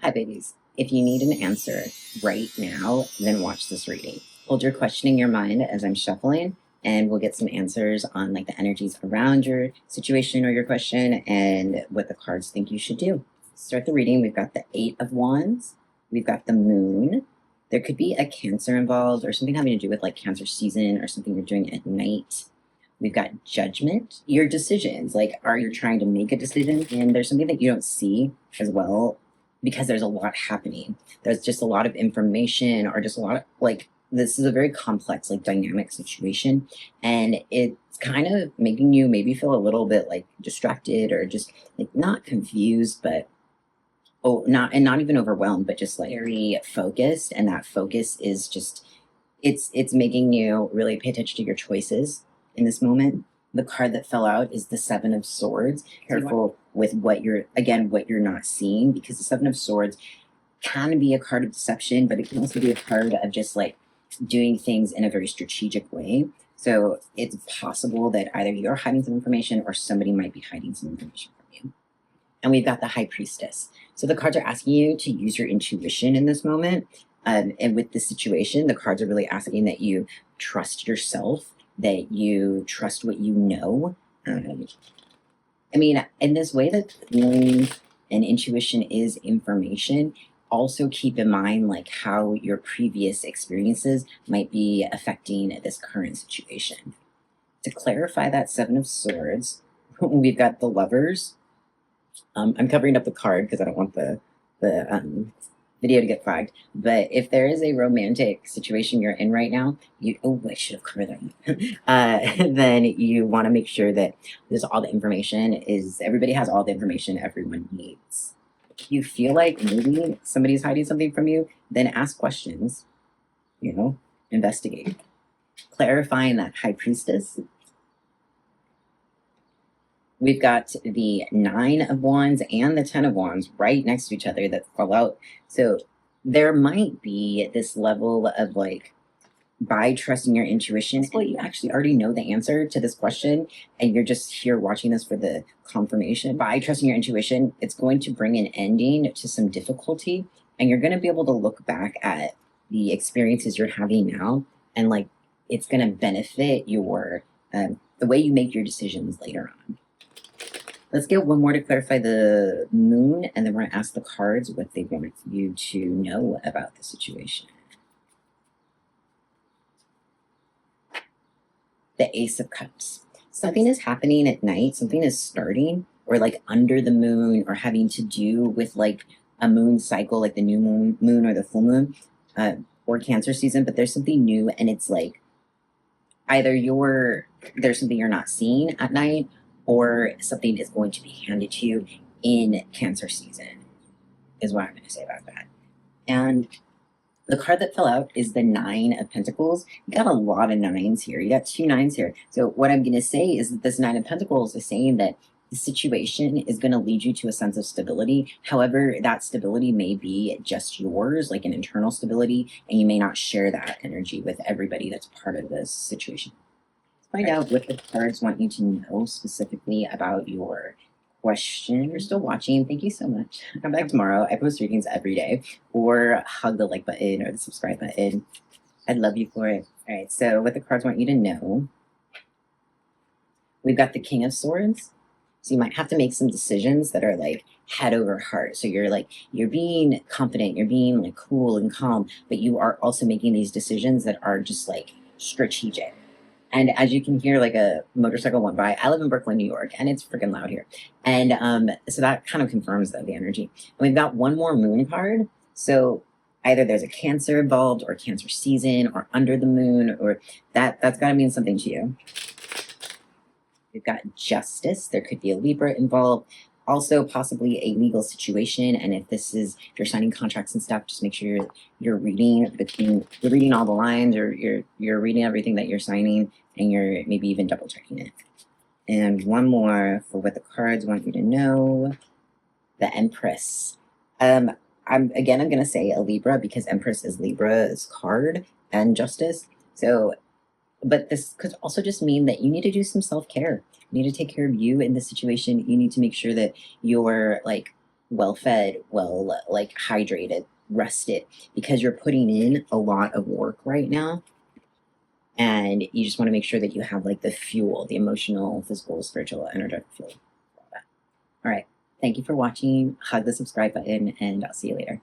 Hi, babies. If you need an answer right now, then watch this reading. Hold your question in your mind as I'm shuffling, and we'll get some answers on like the energies around your situation or your question and what the cards think you should do. Start the reading. We've got the Eight of Wands. We've got the Moon. There could be a Cancer involved or something having to do with like Cancer season or something you're doing at night. We've got Judgment. Your decisions, like, are you trying to make a decision? And there's something that you don't see as well because there's a lot happening. There's just a lot of information, or just a lot of like, this is a very complex, like, dynamic situation. And it's kind of making you maybe feel a little bit like distracted or just like not confused, but not even overwhelmed, but just like very focused. And that focus is just, it's making you really pay attention to your choices in this moment. The card that fell out is the Seven of Swords. Careful with what you're not seeing, because the Seven of Swords can be a card of deception, but it can also be a card of just like doing things in a very strategic way. So it's possible that either you're hiding some information or somebody might be hiding some information from you. And we've got the High Priestess. So the cards are asking you to use your intuition in this moment. And with this situation, the cards are really asking that you trust yourself, that you trust what you know. I mean, in this way that feeling and intuition is information, also keep in mind like how your previous experiences might be affecting this current situation. To clarify that Seven of Swords, we've got the Lovers. I'm covering up the card because I don't want the video to get flagged. But if there is a romantic situation you're in right now, I should have covered that. Then you want to make sure that there's all the information everybody has all the information everyone needs. If you feel like maybe somebody's hiding something from you, then ask questions, investigate. Clarifying that High Priestess. We've got the Nine of Wands and the Ten of Wands right next to each other that fall out. So there might be this level of like, by trusting your intuition, well, you actually already know the answer to this question and you're just here watching this for the confirmation. By trusting your intuition, it's going to bring an ending to some difficulty, and you're going to be able to look back at the experiences you're having now, and like, it's going to benefit your the way you make your decisions later on. Let's get one more to clarify the Moon, and then we're going to ask the cards what they want you to know about the situation. The Ace of Cups. Something is happening at night, something is starting, or like under the moon, or having to do with like a moon cycle, like the new moon or the full moon, or Cancer season, but there's something new, and it's like either there's something you're not seeing at night, or something is going to be handed to you in Cancer season, is what I'm going to say about that. And the card that fell out is the Nine of Pentacles. You got a lot of nines here. You got two nines here. So what I'm going to say is that this Nine of Pentacles is saying that the situation is going to lead you to a sense of stability. However, that stability may be just yours, like an internal stability, and you may not share that energy with everybody that's part of this situation. Find out what the cards want you to know specifically about your question. If you're still watching, thank you so much. Come back tomorrow. I post readings every day, or hug the like button or the subscribe button. I'd love you for it. All right, so what the cards want you to know. We've got the King of Swords. So you might have to make some decisions that are like head over heart. So you're being confident, you're being like cool and calm, but you are also making these decisions that are just like strategic. And as you can hear, like a motorcycle went by. I live in Brooklyn, New York, and it's freaking loud here. And so that kind of confirms the energy. And we've got one more Moon card. So either there's a Cancer involved, or Cancer season, or under the moon, or that's got to mean something to you. We've got Justice. There could be a Libra involved. Also, possibly a legal situation. And if you're signing contracts and stuff, just make sure you're reading all the lines, or you're reading everything that you're signing, and you're maybe even double checking it. And one more for what the cards want you to know. The Empress. I'm going to say a Libra, because Empress is Libra's card and Justice. So, but this could also just mean that you need to do some self-care. You need to take care of you in this situation. You need to make sure that you're like well fed, well like hydrated, rested, because you're putting in a lot of work right now. And you just want to make sure that you have like the fuel, the emotional, physical, spiritual, energetic fuel. All right. Thank you for watching. Hug the subscribe button, and I'll see you later.